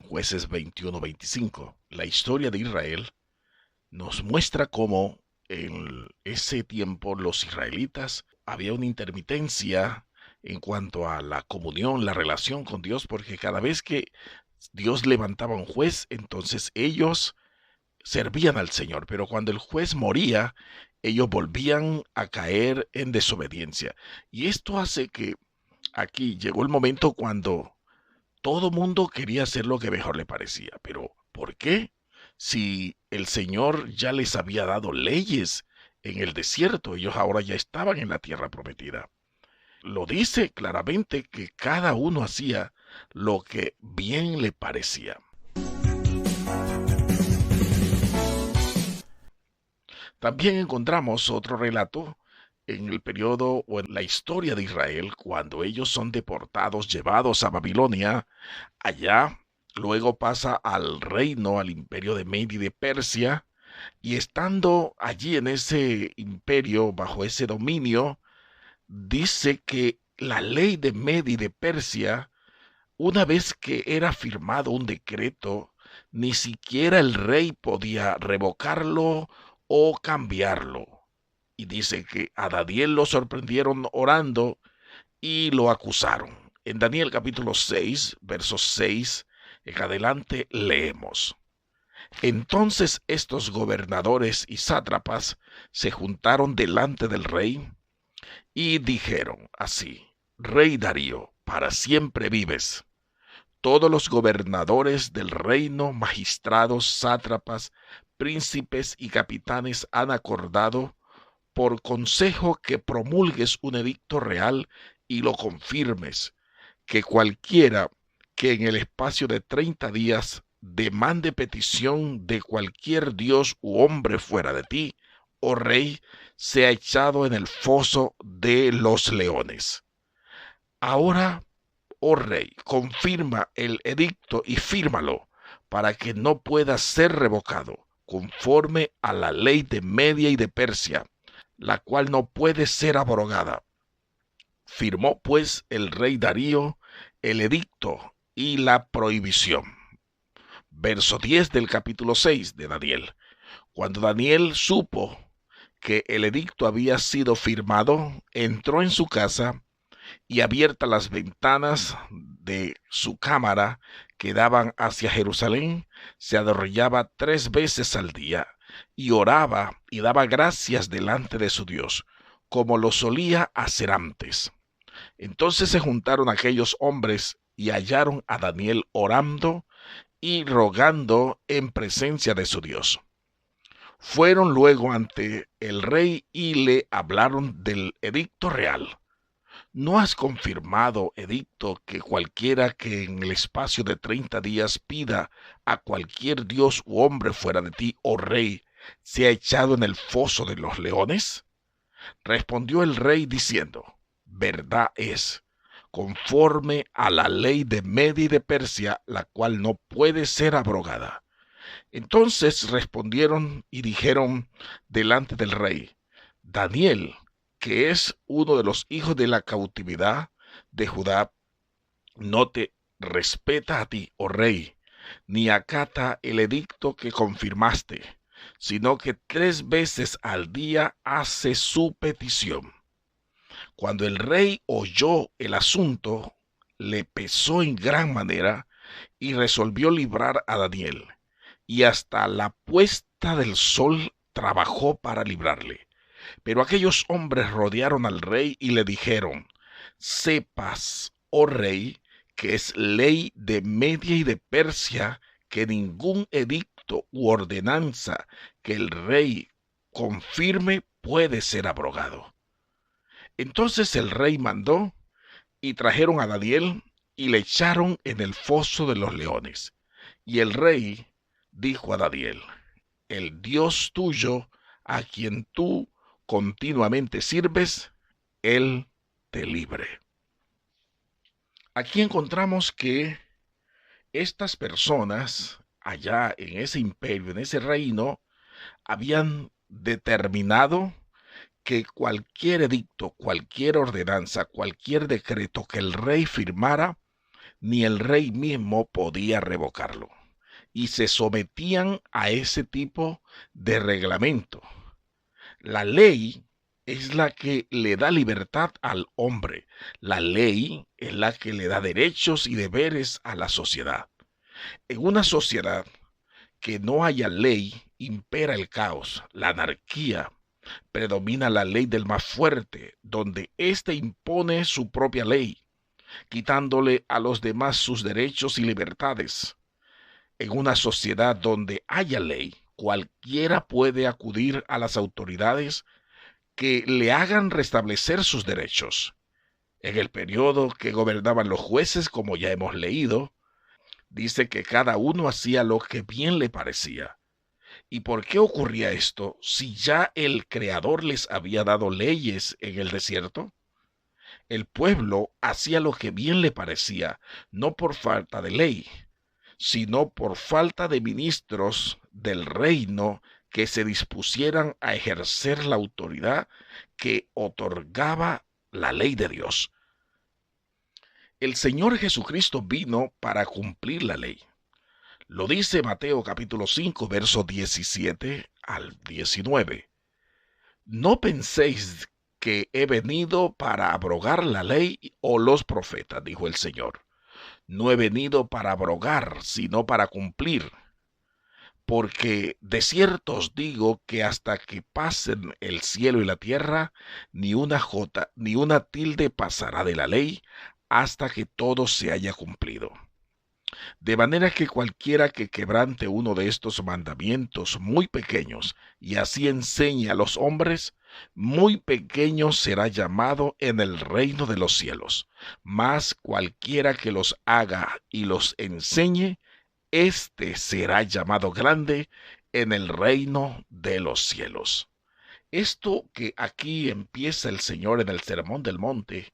Jueces 21-25. La historia de Israel nos muestra cómo en ese tiempo los israelitas había una intermitencia en cuanto a la comunión, la relación con Dios, porque cada vez que Dios levantaba un juez, entonces ellos servían al Señor, pero cuando el juez moría, ellos volvían a caer en desobediencia. Y esto hace que aquí llegó el momento cuando todo mundo quería hacer lo que mejor le parecía. Pero ¿por qué? Si el Señor ya les había dado leyes en el desierto, ellos ahora ya estaban en la tierra prometida. Lo dice claramente que cada uno hacía lo que bien le parecía. También encontramos otro relato en el periodo o en la historia de Israel, cuando ellos son deportados, llevados a Babilonia. Allá luego pasa al reino, al imperio de Media y de Persia, y estando allí en ese imperio, bajo ese dominio, dice que la ley de Media y de Persia, una vez que era firmado un decreto, ni siquiera el rey podía revocarlo o cambiarlo. Y dice que a Daniel lo sorprendieron orando y lo acusaron. En Daniel capítulo 6, versos 6 en adelante leemos. Entonces estos gobernadores y sátrapas se juntaron delante del rey y dijeron así: Rey Darío, para siempre vives. Todos los gobernadores del reino, magistrados, sátrapas, príncipes y capitanes han acordado por consejo que promulgues un edicto real y lo confirmes, que cualquiera que en el espacio de 30 días demande petición de cualquier dios u hombre fuera de ti, oh rey, sea echado en el foso de los leones. Ahora, oh rey, confirma el edicto y fírmalo, para que no pueda ser revocado, conforme a la ley de Media y de Persia, la cual no puede ser abrogada. Firmó pues el rey Darío el edicto y la prohibición. Verso 10 del capítulo 6 de Daniel. Cuando Daniel supo que el edicto había sido firmado, entró en su casa y abiertas las ventanas de su cámara que daban hacia Jerusalén, se arrodillaba 3 veces al día y oraba y daba gracias delante de su Dios, como lo solía hacer antes. Entonces se juntaron aquellos hombres y hallaron a Daniel orando y rogando en presencia de su Dios. Fueron luego ante el rey y le hablaron del edicto real. ¿No has confirmado, edicto, que cualquiera que en el espacio de 30 días pida a cualquier dios u hombre fuera de ti, oh rey, sea echado en el foso de los leones? Respondió el rey diciendo: verdad es, conforme a la ley de Media y de Persia, la cual no puede ser abrogada. Entonces respondieron y dijeron delante del rey: Daniel, que es uno de los hijos de la cautividad de Judá, no te respeta a ti, oh rey, ni acata el edicto que confirmaste, sino que 3 veces al día hace su petición. Cuando el rey oyó el asunto, le pesó en gran manera y resolvió librar a Daniel, y hasta la puesta del sol trabajó para librarle. Pero aquellos hombres rodearon al rey y le dijeron: sepas, oh rey, que es ley de Media y de Persia que ningún edicto u ordenanza que el rey confirme puede ser abrogado. Entonces el rey mandó y trajeron a Daniel y le echaron en el foso de los leones. Y el rey dijo a Daniel: el Dios tuyo, a quien tú continuamente sirves, él te libre. Aquí encontramos que estas personas allá en ese imperio, en ese reino, habían determinado que cualquier edicto, cualquier ordenanza, cualquier decreto que el rey firmara, ni el rey mismo podía revocarlo. Y se sometían a ese tipo de reglamento. La ley es la que le da libertad al hombre. La ley es la que le da derechos y deberes a la sociedad. En una sociedad que no haya ley, impera el caos, la anarquía. Predomina la ley del más fuerte, donde éste impone su propia ley, quitándole a los demás sus derechos y libertades. En una sociedad donde haya ley, cualquiera puede acudir a las autoridades que le hagan restablecer sus derechos. En el periodo que gobernaban los jueces, como ya hemos leído, dice que cada uno hacía lo que bien le parecía. ¿Y por qué ocurría esto si ya el Creador les había dado leyes en el desierto? El pueblo hacía lo que bien le parecía, no por falta de ley, sino por falta de ministros del reino que se dispusieran a ejercer la autoridad que otorgaba la ley de Dios. El Señor Jesucristo vino para cumplir la ley. Lo dice Mateo capítulo 5, versos 17 al 19. No penséis que he venido para abrogar la ley o los profetas, dijo el Señor. No he venido para abrogar, sino para cumplir. Porque de cierto os digo que hasta que pasen el cielo y la tierra, ni una jota, ni una tilde pasará de la ley, hasta que todo se haya cumplido. De manera que cualquiera que quebrante uno de estos mandamientos muy pequeños y así enseñe a los hombres, muy pequeño será llamado en el reino de los cielos. Mas cualquiera que los haga y los enseñe, éste será llamado grande en el reino de los cielos. Esto que aquí empieza el Señor en el Sermón del Monte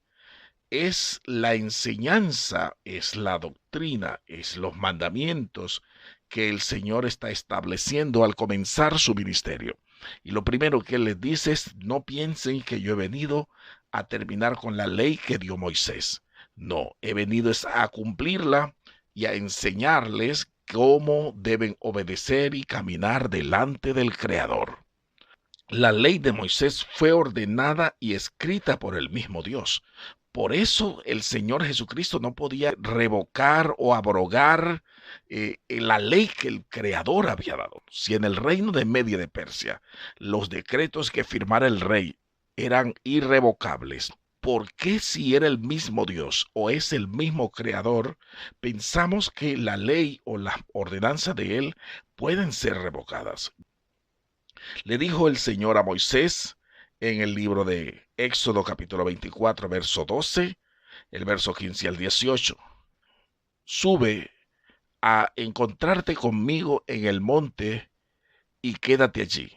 es la enseñanza, es la doctrina, es los mandamientos que el Señor está estableciendo al comenzar su ministerio. Y lo primero que Él les dice es: no piensen que yo he venido a terminar con la ley que dio Moisés. No, he venido a cumplirla y a enseñarles cómo deben obedecer y caminar delante del Creador. La ley de Moisés fue ordenada y escrita por el mismo Dios. Por eso el Señor Jesucristo no podía revocar o abrogar la ley que el Creador había dado. Si en el reino de Media de Persia los decretos que firmara el rey eran irrevocables, ¿por qué, si era el mismo Dios o es el mismo Creador, pensamos que la ley o la ordenanza de Él pueden ser revocadas? Le dijo el Señor a Moisés en el libro de Éxodo capítulo 24, verso 12, el verso 15 al 18. Sube a encontrarte conmigo en el monte y quédate allí.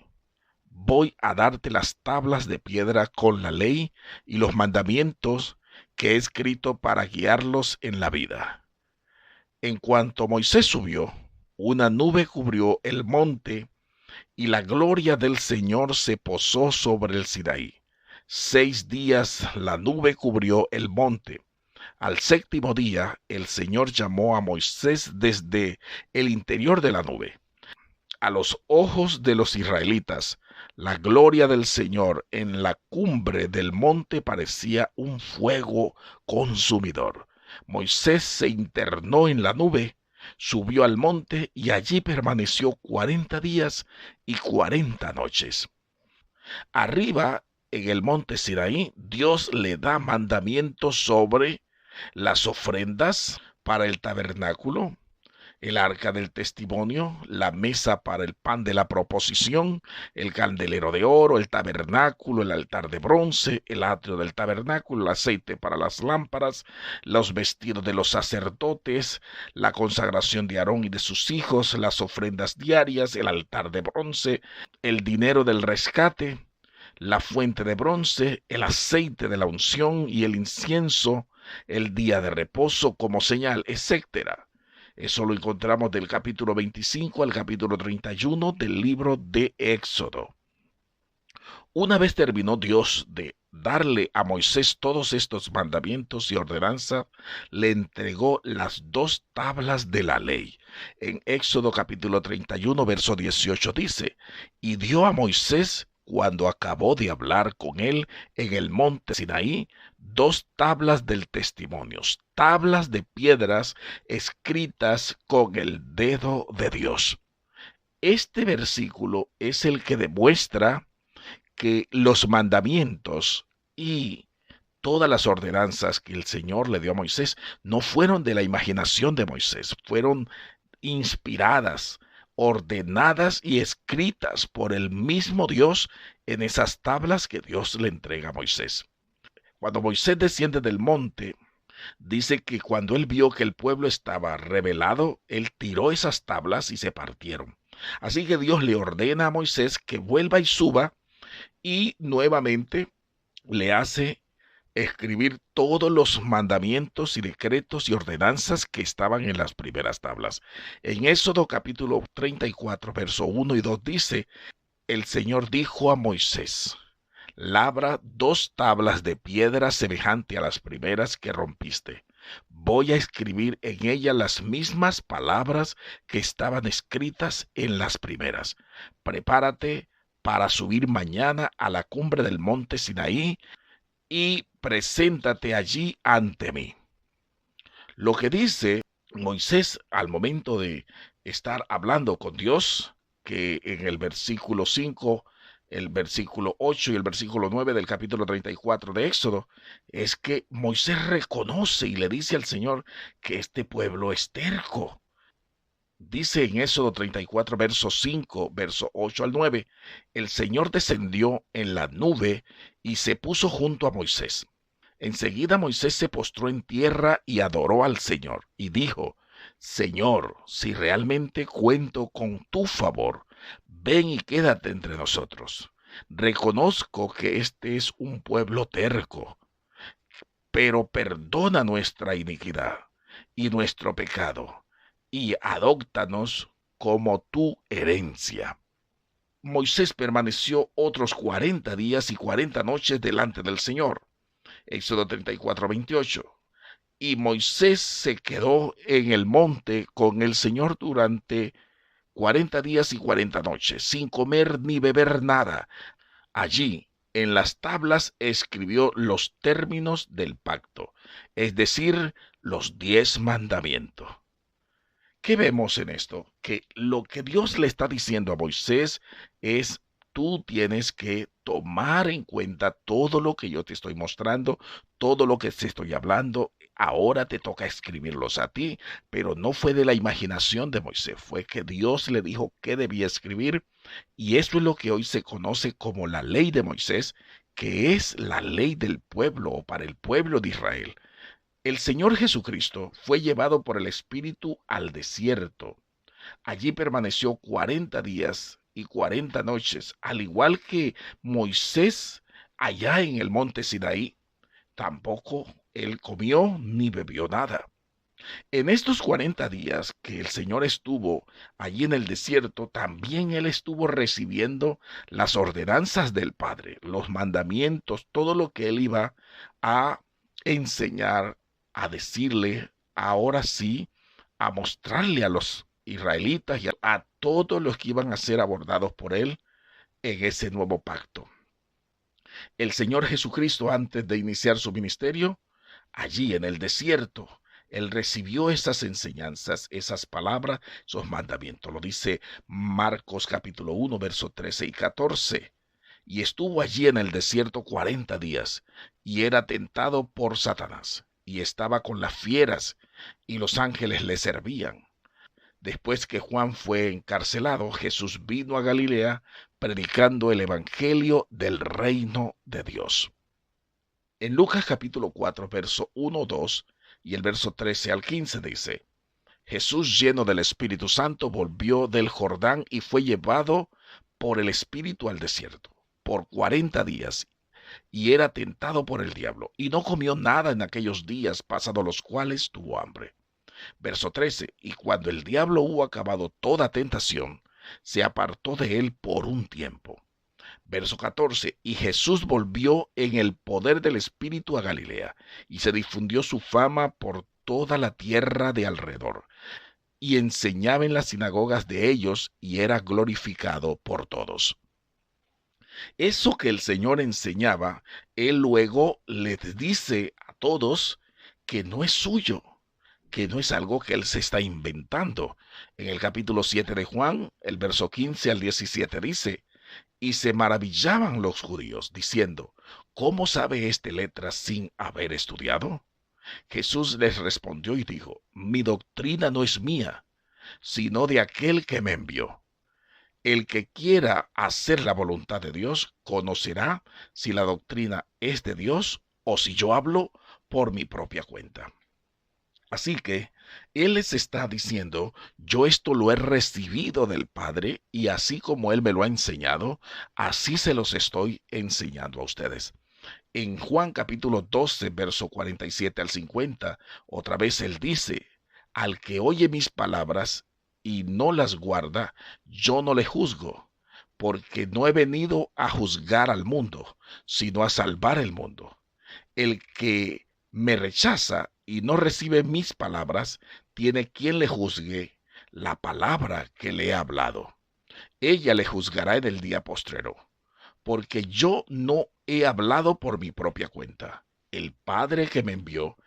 Voy a darte las tablas de piedra con la ley y los mandamientos que he escrito para guiarlos en la vida. En cuanto Moisés subió, una nube cubrió el monte y la gloria del Señor se posó sobre el Sinaí. 6 días la nube cubrió el monte. Al séptimo día el Señor llamó a Moisés desde el interior de la nube. A los ojos de los israelitas, la gloria del Señor en la cumbre del monte parecía un fuego consumidor. Moisés se internó en la nube, subió al monte y allí permaneció 40 días y 40 noches. Arriba, en el monte Sinaí, Dios le da mandamientos sobre las ofrendas para el tabernáculo, el arca del testimonio, la mesa para el pan de la proposición, el candelero de oro, el tabernáculo, el altar de bronce, el atrio del tabernáculo, el aceite para las lámparas, los vestidos de los sacerdotes, la consagración de Aarón y de sus hijos, las ofrendas diarias, el altar de bronce, el dinero del rescate, la fuente de bronce, el aceite de la unción y el incienso, el día de reposo como señal, etcétera. Eso lo encontramos del capítulo 25 al capítulo 31 del libro de Éxodo. Una vez terminó Dios de darle a Moisés todos estos mandamientos y ordenanzas, le entregó las 2 tablas de la ley. En Éxodo capítulo 31, verso 18 dice, y dio a Moisés, cuando acabó de hablar con él en el monte Sinaí, 2 tablas del testimonio, tablas de piedras escritas con el dedo de Dios. Este versículo es el que demuestra que los mandamientos y todas las ordenanzas que el Señor le dio a Moisés no fueron de la imaginación de Moisés, fueron inspiradas, ordenadas y escritas por el mismo Dios en esas tablas que Dios le entrega a Moisés. Cuando Moisés desciende del monte, dice que cuando él vio que el pueblo estaba rebelado, él tiró esas tablas y se partieron. Así que Dios le ordena a Moisés que vuelva y suba y nuevamente le hace escribir todos los mandamientos y decretos y ordenanzas que estaban en las primeras tablas. En Éxodo capítulo 34, verso 1 y 2 dice, el Señor dijo a Moisés, labra 2 tablas de piedra semejante a las primeras que rompiste. Voy a escribir en ellas las mismas palabras que estaban escritas en las primeras. Prepárate para subir mañana a la cumbre del monte Sinaí y preséntate allí ante mí. Lo que dice Moisés al momento de estar hablando con Dios, que en el versículo 5, el versículo 8 y el versículo 9 del capítulo 34 de Éxodo, es que Moisés reconoce y le dice al Señor que este pueblo es terco. Dice en Éxodo 34, verso 5, verso 8 al 9, el Señor descendió en la nube y se puso junto a Moisés. Enseguida Moisés se postró en tierra y adoró al Señor, y dijo, Señor, si realmente cuento con tu favor, ven y quédate entre nosotros. Reconozco que este es un pueblo terco, pero perdona nuestra iniquidad y nuestro pecado, y adóptanos como tu herencia. Moisés permaneció otros 40 días y 40 noches delante del Señor. Éxodo 34, 28. Y Moisés se quedó en el monte con el Señor durante 40 días y 40 noches, sin comer ni beber nada. Allí, en las tablas, escribió los términos del pacto, es decir, los 10 mandamientos. ¿Qué vemos en esto? Que lo que Dios le está diciendo a Moisés es, tú tienes que tomar en cuenta todo lo que yo te estoy mostrando, todo lo que te estoy hablando. Ahora te toca escribirlos a ti, pero no fue de la imaginación de Moisés, fue que Dios le dijo qué debía escribir, y esto es lo que hoy se conoce como la ley de Moisés, que es la ley del pueblo o para el pueblo de Israel. El Señor Jesucristo fue llevado por el Espíritu al desierto. Allí permaneció 40 días y 40 noches, al igual que Moisés allá en el monte Sinaí. Tampoco él comió ni bebió nada. En estos 40 días que el Señor estuvo allí en el desierto, también él estuvo recibiendo las ordenanzas del Padre, los mandamientos, todo lo que él iba a enseñar, a decirle, ahora sí, a mostrarle a los israelitas y a todos los que iban a ser abordados por él en ese nuevo pacto. El Señor Jesucristo, antes de iniciar su ministerio, allí en el desierto, él recibió esas enseñanzas, esas palabras, esos mandamientos. Lo dice Marcos capítulo 1, verso 13 y 14. Y estuvo allí en el desierto 40 días, y era tentado por Satanás, y estaba con las fieras, y los ángeles le servían. Después que Juan fue encarcelado, Jesús vino a Galilea predicando el evangelio del reino de Dios. En Lucas capítulo 4, verso 1, 2 y el verso 13 al 15 dice, Jesús lleno del Espíritu Santo volvió del Jordán y fue llevado por el Espíritu al desierto por 40 días y era tentado por el diablo y no comió nada en aquellos días pasados los cuales tuvo hambre. Verso 13, y cuando el diablo hubo acabado toda tentación, se apartó de él por un tiempo. Verso 14. Y Jesús volvió en el poder del Espíritu a Galilea, y se difundió su fama por toda la tierra de alrededor, y enseñaba en las sinagogas de ellos, y era glorificado por todos. Eso que el Señor enseñaba, Él luego les dice a todos que no es suyo, que no es algo que Él se está inventando. En el capítulo 7 de Juan, el verso 15 al 17 dice: y se maravillaban los judíos, diciendo: ¿cómo sabe este letras sin haber estudiado? Jesús les respondió y dijo: mi doctrina no es mía, sino de aquel que me envió. El que quiera hacer la voluntad de Dios conocerá si la doctrina es de Dios o si yo hablo por mi propia cuenta. Así que Él les está diciendo: yo esto lo he recibido del Padre, y así como Él me lo ha enseñado, así se los estoy enseñando a ustedes. En Juan capítulo 12, verso 47 al 50, otra vez Él dice: al que oye mis palabras y no las guarda, yo no le juzgo, porque no he venido a juzgar al mundo, sino a salvar el mundo. El que me rechaza y no recibe mis palabras, tiene quien le juzgue la palabra que le he hablado. Ella le juzgará en el día postrero, porque yo no he hablado por mi propia cuenta. El Padre que me envió,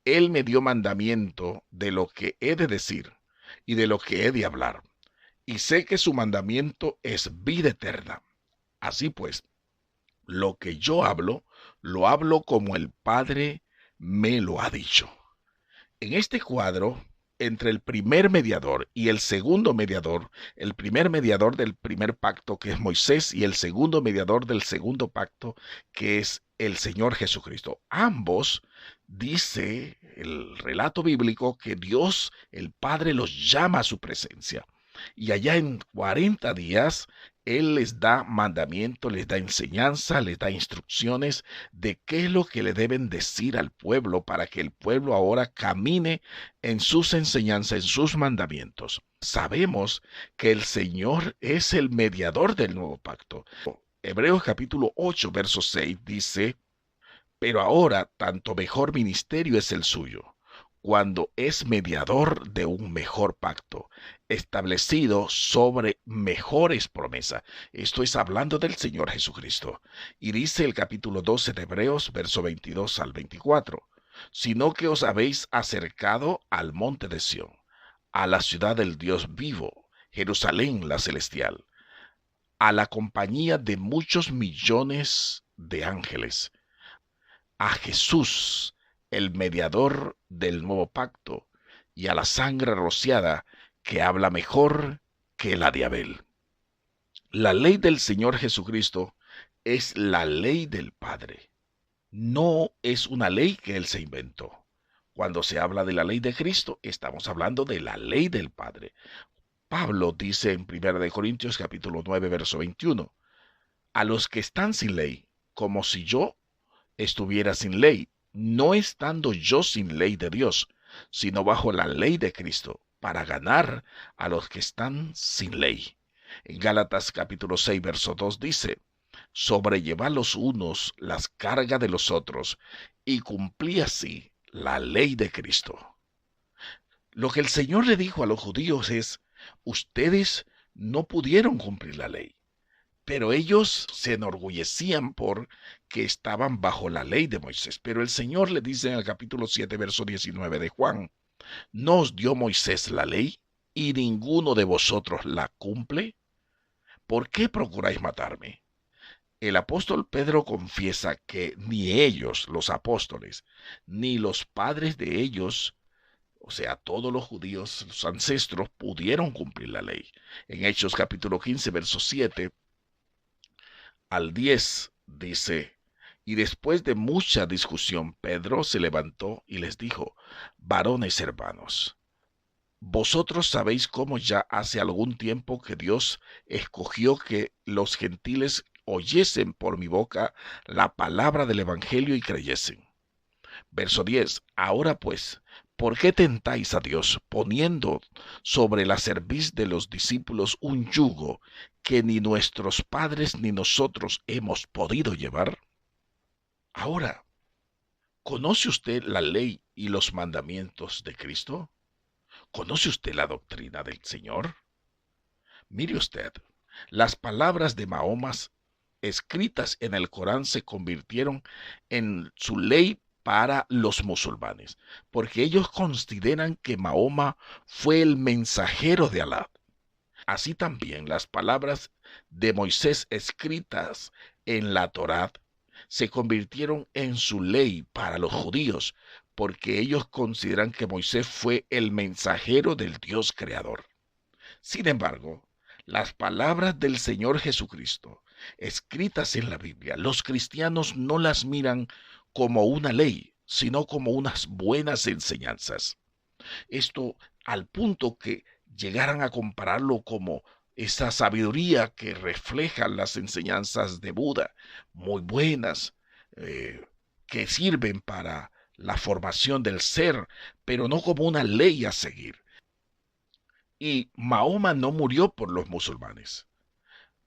Él me dio mandamiento de lo que he de decir y de lo que he de hablar. Y sé que su mandamiento es vida eterna. Así pues, lo que yo hablo, lo hablo como el Padre me lo ha dicho. En este cuadro, entre el primer mediador y el segundo mediador, el primer mediador del primer pacto, que es Moisés, y el segundo mediador del segundo pacto, que es el Señor Jesucristo. Ambos, dice el relato bíblico, que Dios, el Padre, los llama a su presencia. Y allá en 40 días, Él les da mandamiento, les da enseñanza, les da instrucciones de qué es lo que le deben decir al pueblo para que el pueblo ahora camine en sus enseñanzas, en sus mandamientos. Sabemos que el Señor es el mediador del nuevo pacto. Hebreos capítulo 8, verso 6 dice: pero ahora tanto mejor ministerio es el suyo, cuando es mediador de un mejor pacto, establecido sobre mejores promesas. Esto es hablando del Señor Jesucristo. Y dice el capítulo 12 de Hebreos, verso 22 al 24, sino que os habéis acercado al monte de Sión, a la ciudad del Dios vivo, Jerusalén la celestial, a la compañía de muchos millones de ángeles, a Jesús, el mediador del nuevo pacto, y a la sangre rociada que habla mejor que la de Abel. La ley del Señor Jesucristo es la ley del Padre. No es una ley que Él se inventó. Cuando se habla de la ley de Cristo, estamos hablando de la ley del Padre. Pablo dice en 1 Corintios capítulo 9, verso 21, a los que están sin ley, como si yo estuviera sin ley, no estando yo sin ley de Dios, sino bajo la ley de Cristo, para ganar a los que están sin ley. En Gálatas capítulo 6, verso 2 dice: sobrellevad los unos las cargas de los otros, y cumplí así la ley de Cristo. Lo que el Señor le dijo a los judíos es: ustedes no pudieron cumplir la ley. Pero ellos se enorgullecían por que estaban bajo la ley de Moisés. Pero el Señor le dice en el capítulo 7, verso 19 de Juan: ¿no os dio Moisés la ley y ninguno de vosotros la cumple? ¿Por qué procuráis matarme? El apóstol Pedro confiesa que ni ellos, los apóstoles, ni los padres de ellos, o sea, todos los judíos, los ancestros, pudieron cumplir la ley. En Hechos capítulo 15, verso 7 al 10 dice: y después de mucha discusión, Pedro se levantó y les dijo: varones hermanos, vosotros sabéis cómo ya hace algún tiempo que Dios escogió que los gentiles oyesen por mi boca la palabra del evangelio y creyesen. Verso 10, ahora pues, ¿Por qué tentáis a Dios poniendo sobre la cerviz de los discípulos un yugo que ni nuestros padres ni nosotros hemos podido llevar? Ahora, ¿conoce usted la ley y los mandamientos de Cristo? ¿Conoce usted la doctrina del Señor? Mire usted, las palabras de Mahoma escritas en el Corán se convirtieron en su ley para los musulmanes, porque ellos consideran que Mahoma fue el mensajero de Alá. Así también las palabras de Moisés escritas en la Torá se convirtieron en su ley para los judíos, porque ellos consideran que Moisés fue el mensajero del Dios creador. Sin embargo, las palabras del Señor Jesucristo, escritas en la Biblia, los cristianos no las miran como una ley, sino como unas buenas enseñanzas. Esto al punto que llegaran a compararlo como esa sabiduría que reflejan las enseñanzas de Buda, muy buenas, que sirven para la formación del ser, pero no como una ley a seguir. Y Mahoma no murió por los musulmanes,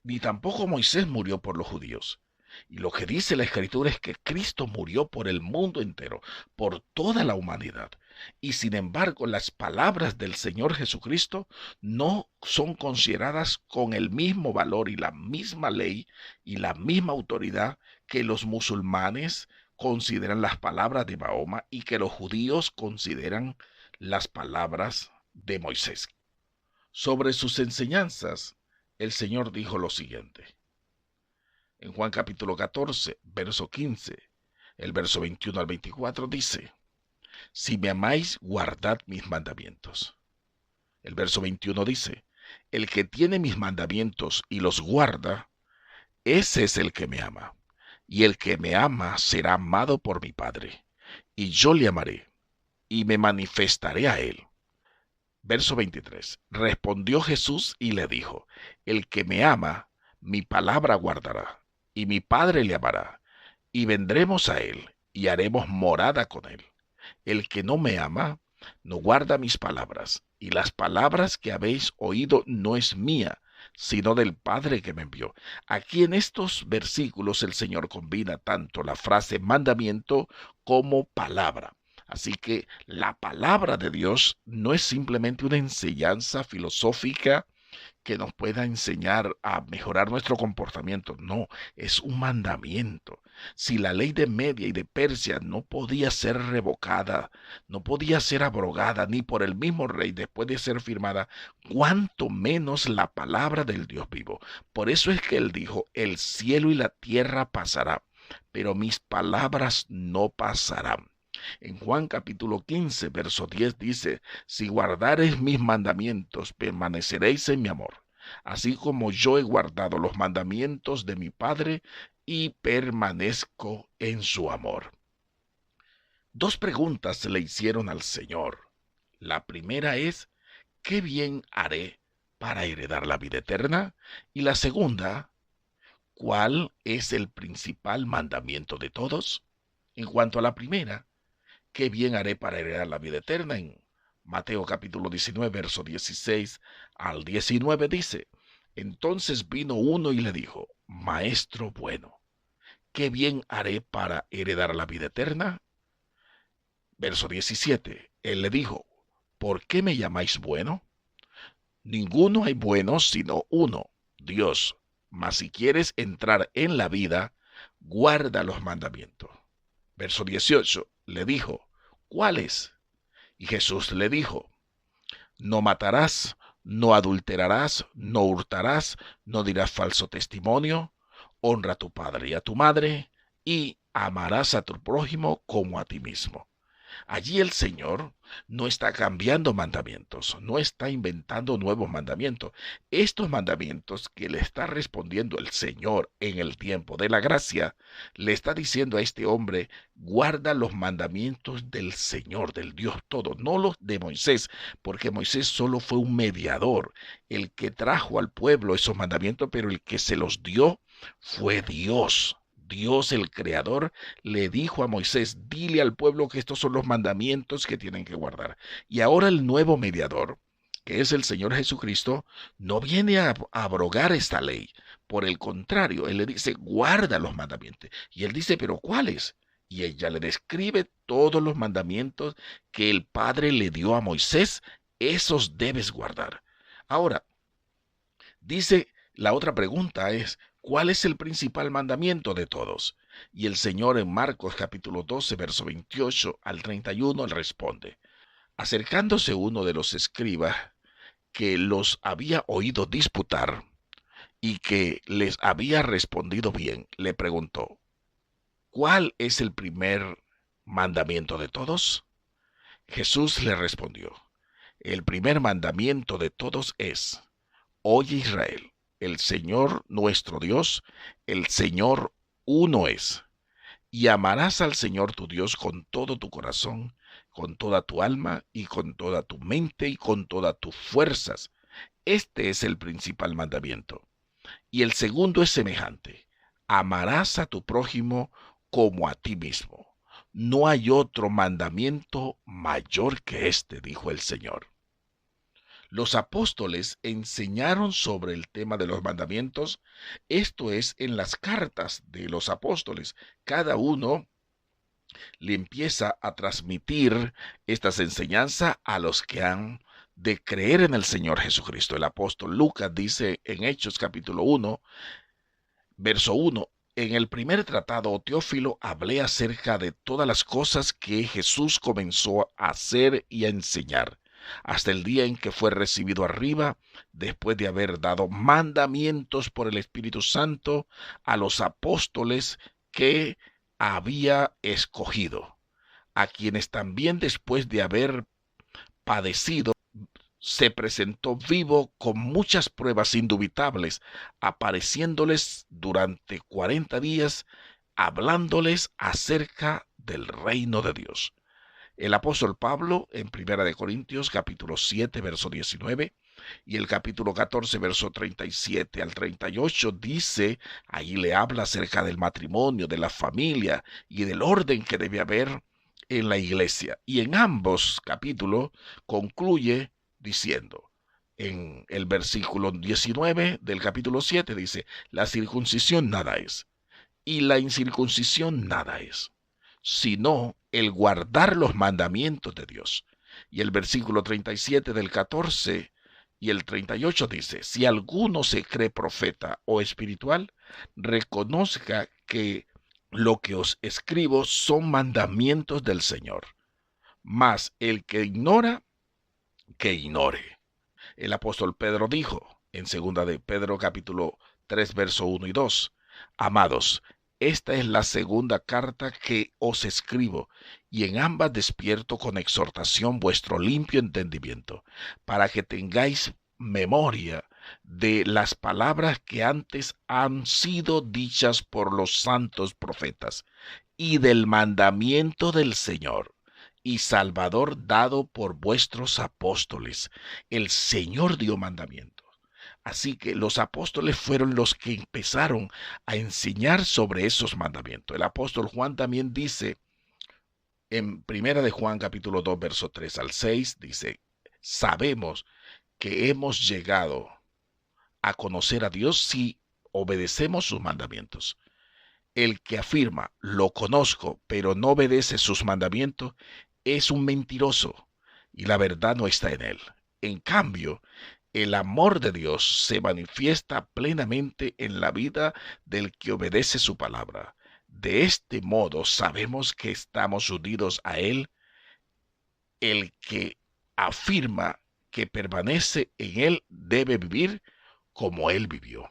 ni tampoco Moisés murió por los judíos. Y lo que dice la Escritura es que Cristo murió por el mundo entero, por toda la humanidad. Y sin embargo, las palabras del Señor Jesucristo no son consideradas con el mismo valor y la misma ley y la misma autoridad que los musulmanes consideran las palabras de Mahoma y que los judíos consideran las palabras de Moisés. Sobre sus enseñanzas, el Señor dijo lo siguiente. En Juan capítulo 14, verso 15, el verso 21 al 24 dice, si me amáis, guardad mis mandamientos. El verso 21 dice, el que tiene mis mandamientos y los guarda, ese es el que me ama. Y el que me ama será amado por mi Padre, y yo le amaré, y me manifestaré a él. Verso 23. Respondió Jesús y le dijo, el que me ama, mi palabra guardará, y mi Padre le amará, y vendremos a él, y haremos morada con él. El que no me ama, no guarda mis palabras, y las palabras que habéis oído no es mía, sino del Padre que me envió. Aquí en estos versículos el Señor combina tanto la frase mandamiento como palabra. Así que la palabra de Dios no es simplemente una enseñanza filosófica que nos pueda enseñar a mejorar nuestro comportamiento. No, es un mandamiento. Si la ley de Media y de Persia no podía ser revocada, no podía ser abrogada ni por el mismo rey después de ser firmada, cuánto menos la palabra del Dios vivo. Por eso es que él dijo, el cielo y la tierra pasará, pero mis palabras no pasarán. En Juan capítulo 15, verso 10 dice, si guardareis mis mandamientos, permaneceréis en mi amor, así como yo he guardado los mandamientos de mi Padre y permanezco en su amor. Dos preguntas se le hicieron al Señor. La primera es, ¿qué bien haré para heredar la vida eterna? Y la segunda, ¿cuál es el principal mandamiento de todos? En cuanto a la primera, ¿qué bien haré para heredar la vida eterna? En Mateo capítulo 19, verso 16 al 19 dice, entonces vino uno y le dijo, Maestro bueno, ¿qué bien haré para heredar la vida eterna? Verso 17, él le dijo, ¿por qué me llamáis bueno? Ninguno hay bueno sino uno, Dios. Mas si quieres entrar en la vida, guarda los mandamientos. Verso 18, le dijo, ¿cuáles? Y Jesús le dijo, no matarás, no adulterarás, no hurtarás, no dirás falso testimonio, honra a tu padre y a tu madre, y amarás a tu prójimo como a ti mismo. Allí el Señor no está cambiando mandamientos, no está inventando nuevos mandamientos. Estos mandamientos que le está respondiendo el Señor en el tiempo de la gracia, le está diciendo a este hombre, guarda los mandamientos del Señor, del Dios todo, no los de Moisés, porque Moisés solo fue un mediador, el que trajo al pueblo esos mandamientos, pero el que se los dio fue Dios. Dios el Creador le dijo a Moisés, dile al pueblo que estos son los mandamientos que tienen que guardar. Y ahora el nuevo mediador, que es el Señor Jesucristo, no viene a abrogar esta ley. Por el contrario, Él le dice, guarda los mandamientos. Y Él dice, pero ¿cuáles? Y ella le describe todos los mandamientos que el Padre le dio a Moisés, esos debes guardar. Ahora, dice, la otra pregunta es, ¿cuál es el principal mandamiento de todos? Y el Señor en Marcos capítulo 12, verso 28 al 31 le responde, acercándose uno de los escribas que los había oído disputar y que les había respondido bien, le preguntó, ¿cuál es el primer mandamiento de todos? Jesús le respondió, el primer mandamiento de todos es, oye Israel, el Señor nuestro Dios, el Señor uno es, y amarás al Señor tu Dios con todo tu corazón, con toda tu alma y con toda tu mente y con todas tus fuerzas. Este es el principal mandamiento. Y el segundo es semejante, amarás a tu prójimo como a ti mismo. No hay otro mandamiento mayor que este, dijo el Señor. Los apóstoles enseñaron sobre el tema de los mandamientos, esto es en las cartas de los apóstoles. Cada uno le empieza a transmitir estas enseñanzas a los que han de creer en el Señor Jesucristo. El apóstol Lucas dice en Hechos capítulo 1, verso 1, en el primer tratado, oh Teófilo, hablé acerca de todas las cosas que Jesús comenzó a hacer y a enseñar, hasta el día en que fue recibido arriba, después de haber dado mandamientos por el Espíritu Santo a los apóstoles que había escogido, a quienes también después de haber padecido, se presentó vivo con muchas pruebas indubitables, apareciéndoles durante 40 días, hablándoles acerca del reino de Dios. El apóstol Pablo en 1 Corintios capítulo 7, verso 19 y el capítulo 14, verso 37 al 38 dice, ahí le habla acerca del matrimonio, de la familia y del orden que debe haber en la iglesia. Y en ambos capítulos concluye diciendo, en el versículo 19 del capítulo 7 dice, la circuncisión nada es, y la incircuncisión nada es, sino el guardar los mandamientos de Dios. Y el versículo 37 del 14 y el 38 dice, si alguno se cree profeta o espiritual, reconozca que lo que os escribo son mandamientos del Señor. Mas el que ignora, que ignore. El apóstol Pedro dijo en segunda de Pedro capítulo 3 verso 1 y 2, amados, esta es la segunda carta que os escribo, y en ambas despierto con exhortación vuestro limpio entendimiento, para que tengáis memoria de las palabras que antes han sido dichas por los santos profetas, y del mandamiento del Señor y Salvador dado por vuestros apóstoles. El Señor dio mandamientos. Así que los apóstoles fueron los que empezaron a enseñar sobre esos mandamientos. El apóstol Juan también dice, en primera de Juan capítulo 2, verso 3 al 6, dice, sabemos que hemos llegado a conocer a Dios si obedecemos sus mandamientos. El que afirma, lo conozco, pero no obedece sus mandamientos, es un mentiroso y la verdad no está en él. En cambio, el amor de Dios se manifiesta plenamente en la vida del que obedece su palabra. De este modo sabemos que estamos unidos a Él. El que afirma que permanece en Él debe vivir como Él vivió.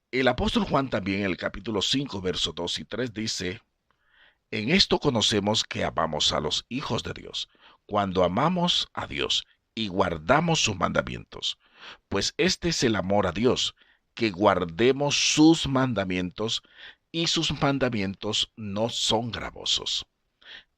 El apóstol Juan también en el capítulo 5, versos 2 y 3 dice, en esto conocemos que amamos a los hijos de Dios, cuando amamos a Dios y guardamos sus mandamientos. Pues este es el amor a Dios, que guardemos sus mandamientos, y sus mandamientos no son gravosos.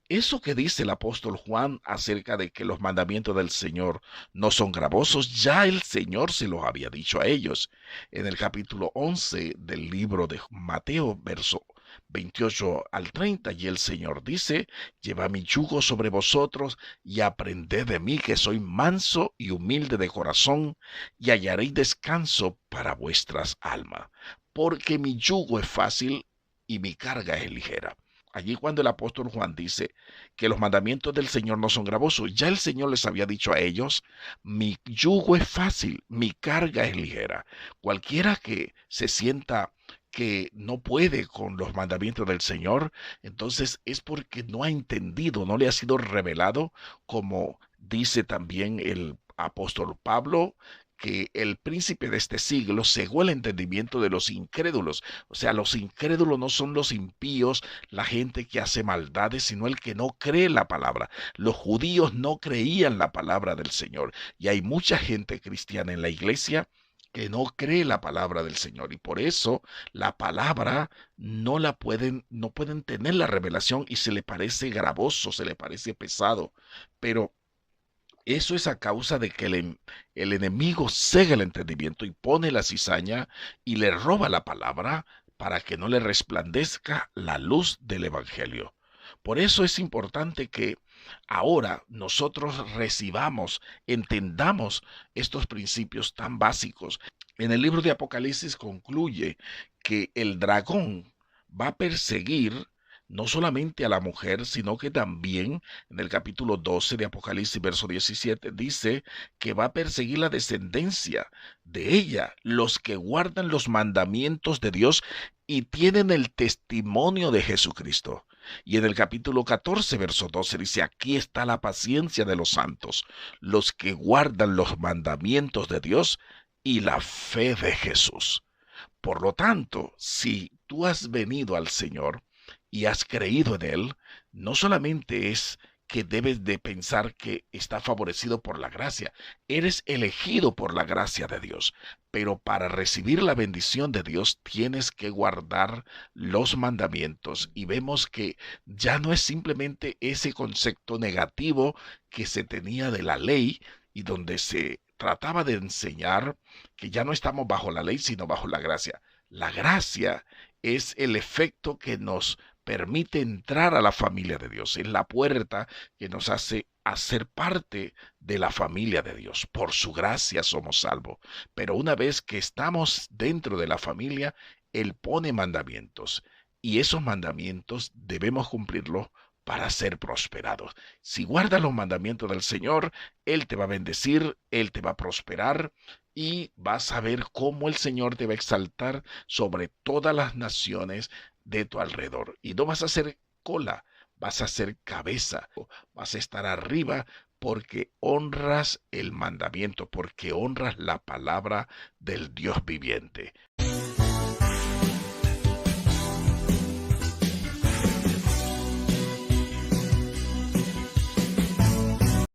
Eso que dice el apóstol Juan acerca de que los mandamientos del Señor no son gravosos, ya el Señor se los había dicho a ellos. En el capítulo 11 del libro de Mateo, verso 28 al 30, y el Señor dice: llevad mi yugo sobre vosotros y aprended de mí, que soy manso y humilde de corazón, y hallaréis descanso para vuestras almas, porque mi yugo es fácil y mi carga es ligera. Allí cuando el apóstol Juan dice que los mandamientos del Señor no son gravosos, ya el Señor les había dicho a ellos: mi yugo es fácil, mi carga es ligera. Cualquiera que se sienta que no puede con los mandamientos del Señor, entonces es porque no ha entendido, no le ha sido revelado, como dice también el apóstol Pablo, que el príncipe de este siglo cegó el entendimiento de los incrédulos. O sea, los incrédulos no son los impíos, la gente que hace maldades, sino el que no cree la palabra. Los judíos no creían la palabra del Señor, y hay mucha gente cristiana en la iglesia que no cree la palabra del Señor, y por eso la palabra no pueden tener la revelación, y se le parece gravoso, se le parece pesado. Pero eso es a causa de que el enemigo cega el entendimiento y pone la cizaña y le roba la palabra para que no le resplandezca la luz del Evangelio. Por eso es importante que ahora nosotros recibamos, entendamos estos principios tan básicos. En el libro de Apocalipsis concluye que el dragón va a perseguir no solamente a la mujer, sino que también en el capítulo 12 de Apocalipsis, verso 17, dice que va a perseguir la descendencia de ella, los que guardan los mandamientos de Dios y tienen el testimonio de Jesucristo. Y en el capítulo 14, verso 12, dice: aquí está la paciencia de los santos, los que guardan los mandamientos de Dios y la fe de Jesús. Por lo tanto, si tú has venido al Señor y has creído en Él, no solamente es que debes de pensar que está favorecido por la gracia, eres elegido por la gracia de Dios, pero para recibir la bendición de Dios tienes que guardar los mandamientos, y vemos que ya no es simplemente ese concepto negativo que se tenía de la ley y donde se trataba de enseñar que ya no estamos bajo la ley, sino bajo la gracia. La gracia es el efecto que nos permite entrar a la familia de Dios. Es la puerta que nos hace hacer parte de la familia de Dios. Por su gracia somos salvos. Pero una vez que estamos dentro de la familia, Él pone mandamientos. Y esos mandamientos debemos cumplirlos para ser prosperados. Si guardas los mandamientos del Señor, Él te va a bendecir, Él te va a prosperar, y vas a ver cómo el Señor te va a exaltar sobre todas las naciones de tu alrededor. Y no vas a ser cola, vas a ser cabeza, vas a estar arriba, porque honras el mandamiento, porque honras la palabra del Dios viviente.